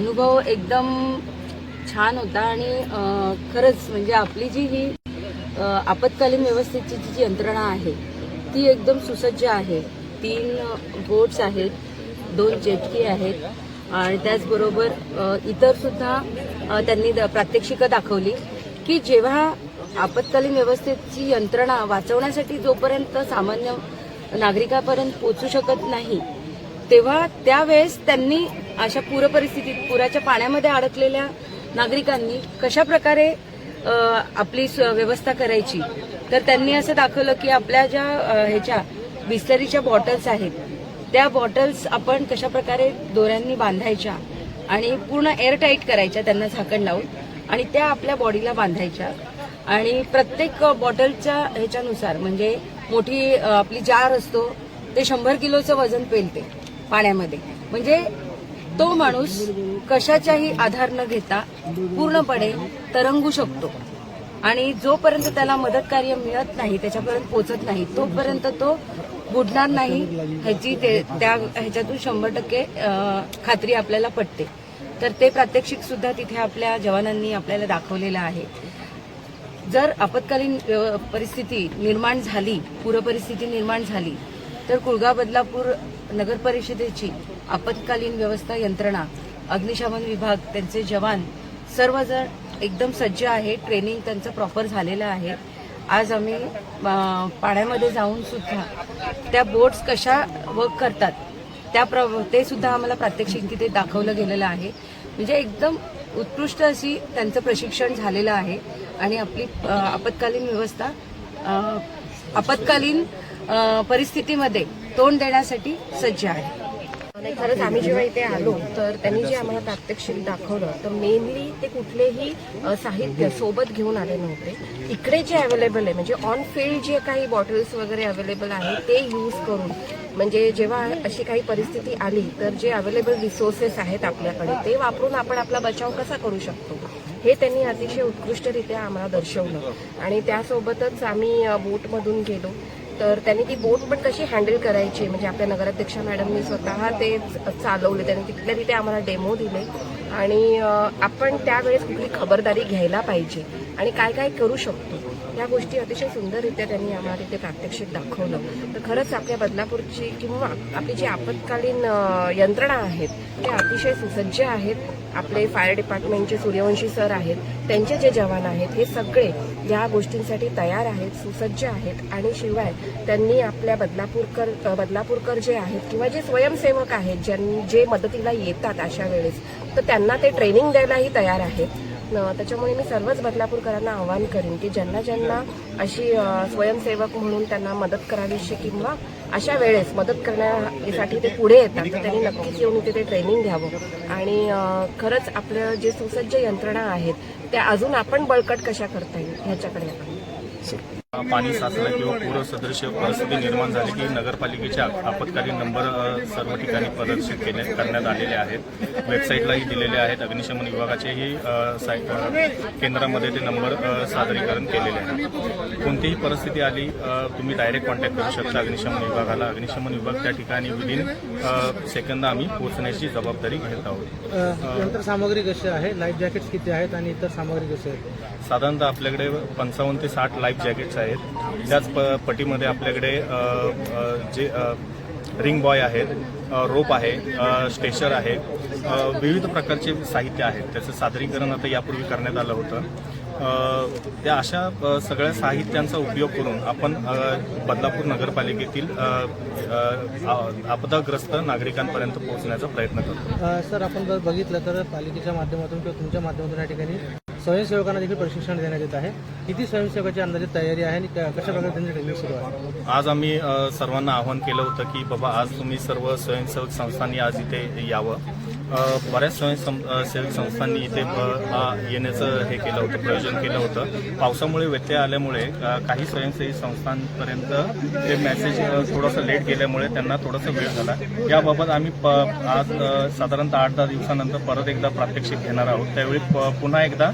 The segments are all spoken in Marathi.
अनुभव एकदम छान होता आणि खरंच म्हणजे आपली जी ही आपत्कालीन व्यवस्थेची जी यंत्रणा आहे ती एकदम सुसज्ज आहे. 3 बोट्स आहेत, 2 जेटकी आहेत आणि त्याचबरोबर इतर सुद्धा त्यांनी प्रात्यक्षिकं दाखवली की जेव्हा आपत्कालीन व्यवस्थेची यंत्रणा वाचवण्यासाठी जोपर्यंत सामान्य नागरिकांपर्यंत पोहोचू शकत नाही तेव्हा त्यावेळेस त्यांनी अशा पूरपरिस्थितीत पुराच्या पाण्यामध्ये अडकलेल्या नागरिकांनी कशा प्रकारे आपली व्यवस्था करायची. तर त्यांनी असं दाखवलं की आपल्या ज्या ह्याच्या बिस्लरीच्या बॉटल्स आहेत त्या बॉटल्स आपण कशा प्रकारे दोऱ्यांनी बांधायच्या आणि पूर्ण एअरटाईट करायच्या त्यांना झाकण लावून आणि त्या आपल्या बॉडीला बांधायच्या आणि प्रत्येक बॉटलच्या ह्याच्यानुसार म्हणजे मोठी आपली जार असतो ते 100 किलोचं वजन पेलते पाण्यामध्ये. म्हणजे तो माणूस कशाचाही आधार न घेता पूर्णपणे तरंगू शकतो आणि जोपर्यंत त्याला मदत कार्य मिळत नाही त्याच्यापर्यंत पोहोचत नाही तोपर्यंत तो बुडणार नाही ह्याची त्या ह्याच्यातून 100% खात्री आपल्याला पटते. तर ते प्रात्यक्षिक सुद्धा तिथे आपल्या जवानांनी आपल्याला दाखवलेलं आहे. जर आपत्कालीन परिस्थिती निर्माण झाली, पूरपरिस्थिती निर्माण झाली तर कुळगाव बदलापूर नगर परिषदेची आपत्कालीन व्यवस्था यंत्रणा, अग्निशमन विभाग, त्यांचे जवान सर्वजण एकदम सज्ज आहे. ट्रेनिंग त्यांचं प्रॉपर झालेलं आहे. आज आम्ही पाण्यामध्ये जाऊन सुद्धा त्या बोट्स कशा वर्क करतात ते सुद्धा आम्हाला प्रात्यक्षिक तिथे दाखवलं गेलेलं आहे. म्हणजे एकदम उत्कृष्ट अशी त्यांचं प्रशिक्षण झालेलं आहे आणि आपली आपत्कालीन व्यवस्था आपत्कालीन परिस्थितीमध्ये तोंड देण्यासाठी सज्ज आहे. खरंच आम्ही जेव्हा इथे आलो तर त्यांनी जे आम्हाला प्रात्यक्षिक दाखवलं तर मेनली ते कुठलेही साहित्य सोबत घेऊन आले नव्हते. इकडे जे अवेलेबल आहे म्हणजे ऑन फील्ड जे काही बॉटल्स वगैरे अवेलेबल आहे ते यूज करून म्हणजे जेव्हा अशी काही परिस्थिती आली तर जे अवेलेबल रिसोर्सेस आहेत आपल्याकडे ते वापरून आपण आपला बचाव कसा करू शकतो हे त्यांनी अतिशय उत्कृष्टरित्या आम्हाला दर्शवलं. आणि त्यासोबतच आम्ही बोटमधून गेलो तर त्यांनी ती बोट पण कशी हँडल करायची म्हणजे आपल्या नगराध्यक्षा मॅडमनी स्वतः ते चालवले. त्यांनी तिथल्या तिथे आम्हाला डेमो दिले आणि आपण त्यावेळेस कुठली खबरदारी घ्यायला पाहिजे आणि काय काय करू शकतो या गोष्टी अतिशय सुंदररित्या त्यांनी आम्हाला तिथे प्रात्यक्षिक दाखवलं. तर खरंच आपल्या बदलापूरची किंवा आपली जी आपत्कालीन यंत्रणा आहेत ते अतिशय सुसज्ज आहेत. आपले फायर डिपार्टमेंटचे सूर्यवंशी सर आहेत, त्यांचे जे जवान आहेत हे सगळे या गोष्टींसाठी तयार आहेत, सुसज्ज आहेत. आणि शिवाय त्यांनी आपल्या बदलापूरकर जे आहेत किंवा जे स्वयंसेवक आहेत जे मदतीला येतात अशा वेळेस तर त्यांना ते ट्रेनिंग द्यायलाही तयार आहेत. त्याच्यामुळे मी सर्वच बदलापूरकरांना आवाहन करीन की ज्यांना ज्यांना अशी स्वयंसेवक म्हणून त्यांना मदत करावीशी किंवा अशा वेळेस मदत करण्यासाठी ते पुढे येतात तर त्यांनी नक्कीच येऊन इथे ते ट्रेनिंग घ्यावं आणि खरंच आपलं जे सुसज्ज यंत्रणा आहेत त्या अजून आपण बळकट कशा करता येईल ह्याच्याकडे आपण पाणी साचलं किंवा पूर सदृश परिस्थिती निर्माण झाली की नगरपालिकेचे आपत्कालीन नंबर सर्व ठिकाणी प्रदर्शित करण्यात आलेले आहेत. वेबसाईटलाही दिलेले आहेत. अग्निशमन विभागाचेही केंद्रामध्ये ते नंबर सादरीकरण केलेले आहे. कोणतीही परिस्थिती आली तुम्ही डायरेक्ट कॉन्टॅक्ट करू शकता अग्निशमन विभागाला. अग्निशमन विभाग त्या ठिकाणी विदिन सेकंद आम्ही पोहोचण्याची जबाबदारी घेत आहोत. यंत्र सामग्री कशी आहे, लाईफ जॅकेट्स किती आहेत आणि इतर सामग्री कशी आहे? साधारणतः आपल्याकडे 55 ते 60 लाईफ जॅकेट्स आहेत. त्याच पटीमध्ये आपल्याकडे जे रिंग बॉय आहेत, रोप आहे, स्टेशर आहे, विविध प्रकारचे साहित्य आहेत. त्याचं सादरीकरण आता यापूर्वी करण्यात आलं होतं. त्या अशा सगळ्या साहित्यांचा उपयोग करून आपण बदलापूर नगरपालिकेतील आपदाग्रस्त नागरिकांपर्यंत पोहोचण्याचा प्रयत्न करतो. सर, आपण जर बघितलं तर पालिकेच्या माध्यमातून किंवा तुमच्या माध्यमातून या ठिकाणी स्वयंसेवकांना देखील प्रशिक्षण देण्यात येत आहे. किती स्वयंसेवकाची अंदाजे तयारी आहे आणि कशा प्रकारे त्यांची ट्रेनिंग सुरू आहे? आज आम्ही सर्वांना आवाहन केलं होतं की बाबा आज तुम्ही सर्व स्वयंसेवक संस्थांनी आज इथे यावं. बऱ्याच स्वयंसेवक संस्थांनी इथे येण्याचं हे केलं होतं, प्रयोजन केलं होतं. पावसामुळे व्यत्यय आल्यामुळे काही स्वयंसेवी संस्थांपर्यंत ते मेसेज थोडंसं लेट गेल्यामुळे त्यांना थोडासा वेळ झाला. याबाबत आम्ही आज साधारणतः 8-10 दिवसानंतर परत एकदा प्रात्यक्षिक घेणार आहोत. त्यावेळी पुन्हा एकदा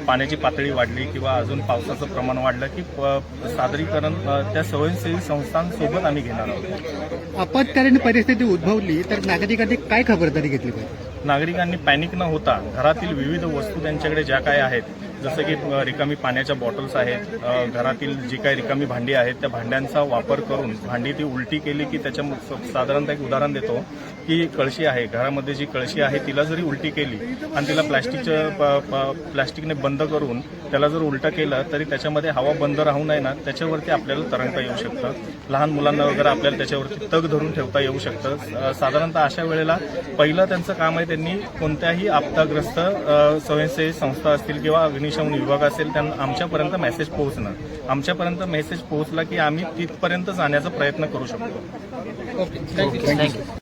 पाण्याची पातळी वाढली किंवा अजून पावसाचं प्रमाण वाढलं की सादरीकरण त्या स्वयंसेवी संस्थांसोबत आम्ही घेणार आहोत. आपत्कालीन परिस्थिती उद्भवली तर नागरिकांनी काय खबरदारी घेतली पाहिजे? नागरिकांनी पॅनिक न होता घरातील विविध वस्तू त्यांच्याकडे ज्या काय आहेत, जसं की रिकामी पाण्याच्या बॉटल्स आहेत, घरातील जी काही रिकामी भांडी आहेत त्या भांड्यांचा वापर करून भांडी ती उलटी केली की त्याच्या साधारणतः एक उदाहरण देतो की कळशी आहे, घरामध्ये जी कळशी आहे तिला जरी उलटी केली आणि तिला प्लॅस्टिकने बंद करून त्याला जर उलटं केलं तरी त्याच्यामध्ये हवा बंद राहू नये ना, त्याच्यावरती आपल्याला तरंगता येऊ शकतं. लहान मुलांना वगैरे आपल्याला त्याच्यावरती तग धरून ठेवता येऊ शकतं. साधारणतः अशा वेळेला पहिलं त्यांचं काम आहे, त्यांनी कोणत्याही आपदाग्रस्त स्वयंसेवी संस्था असतील किंवा अग्निशमन विभाग असेल त्यांना आमच्यापर्यंत मेसेज पोहोचणं. आमच्यापर्यंत मेसेज पोहोचला की आम्ही तिथपर्यंत जाण्याचा प्रयत्न करू शकतो. Okay, thank you.